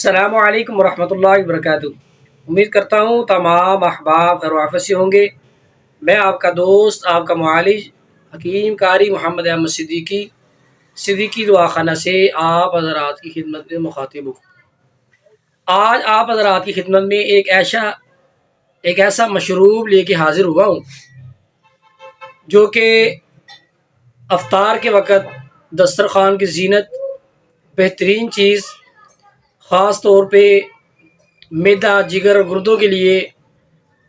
السلام علیکم ورحمۃ اللہ وبرکاتہ۔ امید کرتا ہوں تمام احباب خیر و عافیت سے ہوں گے۔ میں آپ کا دوست، آپ کا معالج حکیم قاری محمد احمد صدیقی دعاخانہ سے آپ حضرات کی خدمت میں مخاطب ہوں۔ آج آپ حضرات کی خدمت میں ایک ایسا مشروب لے کے حاضر ہوا ہوں جو کہ افطار کے وقت دسترخوان کی زینت، بہترین چیز، خاص طور پہ معدہ، جگر اور گردوں کے لیے،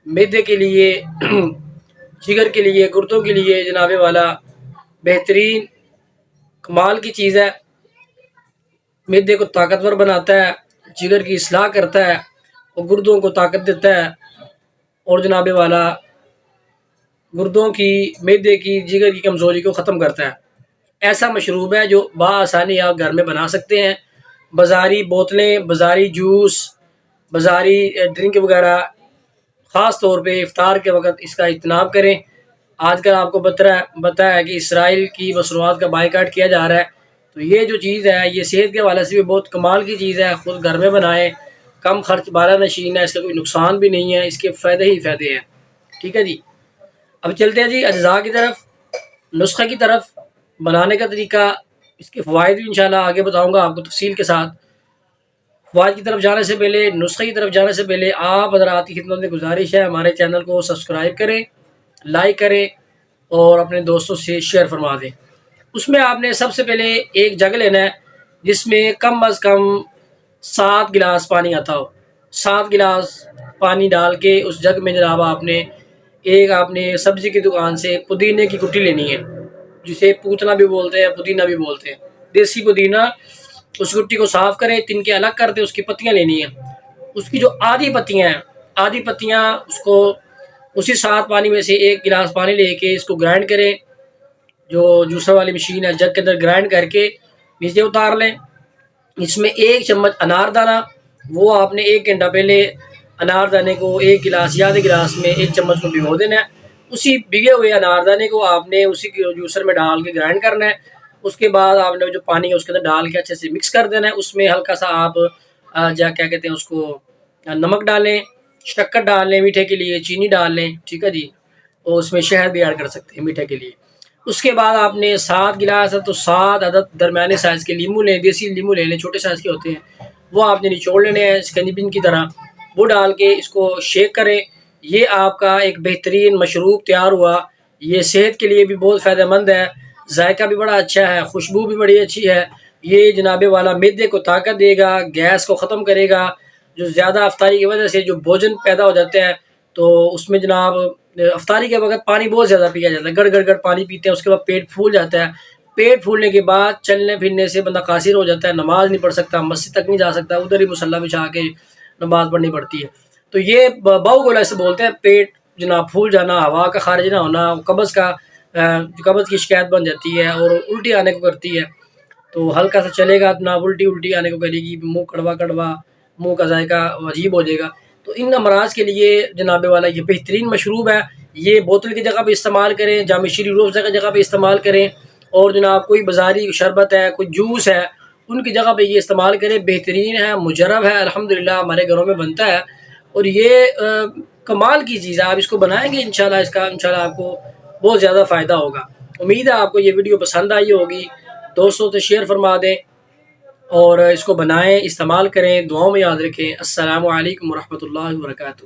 معدے کے لیے جگر کے لیے، گردوں کے لیے جناب والا بہترین کمال کی چیز ہے۔ معدے کو طاقتور بناتا ہے، جگر کی اصلاح کرتا ہے اور گردوں کو طاقت دیتا ہے، اور جناب والا گردوں کی، معدے کی، جگر کی کمزوری کو ختم کرتا ہے۔ ایسا مشروب ہے جو بآسانی آپ گھر میں بنا سکتے ہیں۔ بازاری بوتلیں، بازاری جوس، بازاری ڈرنک وغیرہ خاص طور پہ افطار کے وقت اس کا اجتناب کریں۔ آج کل آپ کو پتہ ہے کہ اسرائیل کی مصنوعات کا بائیکاٹ کیا جا رہا ہے، تو یہ جو چیز ہے یہ صحت کے حوالے سے بھی بہت کمال کی چیز ہے۔ خود گھر میں بنائیں، کم خرچ، بالا نشین ہے، اس کا کوئی نقصان بھی نہیں ہے، اس کے فائدے ہی فائدے ہیں۔ ٹھیک ہے جی، اب چلتے ہیں جی اجزاء کی طرف، نسخے کی طرف، بنانے کا طریقہ، اس کے فوائد بھی انشاءاللہ آگے بتاؤں گا آپ کو تفصیل کے ساتھ۔ فوائد کی طرف جانے سے پہلے، نسخے کی طرف جانے سے پہلے آپ حضرات کی خدمت میں گزارش ہے ہمارے چینل کو سبسکرائب کریں، لائک کریں اور اپنے دوستوں سے شیئر فرما دیں۔ اس میں آپ نے سب سے پہلے ایک جگ لینا ہے جس میں کم از کم 7 گلاس پانی آتا ہو۔ 7 گلاس پانی ڈال کے اس جگ میں جناب آپ نے سبزی کی دکان سے پودینے کی کٹی لینی ہے، جسے پوتنا بھی بولتے ہیں، پودینہ بھی بولتے ہیں، دیسی پودینہ۔ اس کٹی کو صاف کریں، تنکے الگ کر دیں، اس کی پتیاں لینی ہیں۔ اس کی جو آدھی پتیاں اس کو اسی 7 پانی میں سے 1 گلاس پانی لے کے اس کو گرائنڈ کریں، جو جوسر والی مشین ہے جگ کے اندر گرائنڈ کر کے نیچے اتار لیں۔ اس میں 1 چمچ انار دانہ، وہ آپ نے 1 گھنٹہ پہلے انار دانے کو 1 گلاس یا آدھے گلاس میں 1 چمچ کو بھگو دینا ہے۔ اسی بھگے ہوئے انار دانے کو آپ نے اسی جوسر میں ڈال کے گرائنڈ کرنا ہے۔ اس کے بعد آپ نے جو پانی ہے اس کے اندر ڈال کے اچھے سے مکس کر دینا ہے۔ اس میں ہلکا سا آپ کیا کہتے ہیں اس کو، نمک ڈالیں، شکر ڈال لیں میٹھے کے لیے، چینی ڈال لیں، ٹھیک ہے جی، اور اس میں شہد بھی ایڈ کر سکتے ہیں میٹھے کے لیے۔ اس کے بعد آپ نے 7 گلاس ہے تو 7 عدد درمیانے سائز کے لیمو لیں، دیسی لیمو لے لیں، چھوٹے سائز کے ہوتے ہیں، وہ آپ نے نچوڑ لینے ہیں سکنجبین کی طرح، وہ ڈال کے اس کو شیک کریں۔ یہ آپ کا ایک بہترین مشروب تیار ہوا۔ یہ صحت کے لیے بھی بہت فائدہ مند ہے، ذائقہ بھی بڑا اچھا ہے، خوشبو بھی بڑی اچھی ہے۔ یہ جناب والا معدے کو طاقت دے گا، گیس کو ختم کرے گا۔ جو زیادہ افطاری کی وجہ سے جو بھوجن پیدا ہو جاتے ہیں تو اس میں جناب افطاری کے وقت پانی بہت زیادہ پیا جاتا ہے، گڑ گڑ گڑ پانی پیتے ہیں، اس کے بعد پیٹ پھول جاتا ہے۔ پیٹ پھولنے کے بعد چلنے پھرنے سے بندہ قاصر ہو جاتا ہے، نماز نہیں پڑھ سکتا، مسجد تک نہیں جا سکتا، ادھر ہی مصلی بچھا کے نماز پڑھنی پڑتی ہے۔ تو یہ باؤ گولا سے بولتے ہیں، پیٹ جناب پھول جانا، ہوا کا خارج نہ ہونا، قبض کی شکایت بن جاتی ہے اور الٹی آنے کو کرتی ہے۔ تو ہلکا سا چلے گا جناب الٹی آنے کو کرے گی، منہ کڑوا کڑوا، منہ کا ذائقہ عجیب ہو جائے گا۔ تو ان امراض کے لیے جناب والا یہ بہترین مشروب ہے۔ یہ بوتل کی جگہ پہ استعمال کریں، جام شری روح کی جگہ پہ استعمال کریں، اور جناب کوئی بازاری شربت ہے، کوئی جوس ہے، ان کی جگہ پہ یہ استعمال کریں۔ بہترین ہے، مجرب ہے، الحمدللہ ہمارے گھروں میں بنتا ہے، اور یہ کمال کی چیز ہے۔ آپ اس کو بنائیں گے انشاءاللہ آپ کو بہت زیادہ فائدہ ہوگا۔ امید ہے آپ کو یہ ویڈیو پسند آئی ہوگی، دوستوں سے شیئر فرما دیں اور اس کو بنائیں، استعمال کریں، دعاؤں میں یاد رکھیں۔ السلام علیکم ورحمۃ اللہ وبرکاتہ۔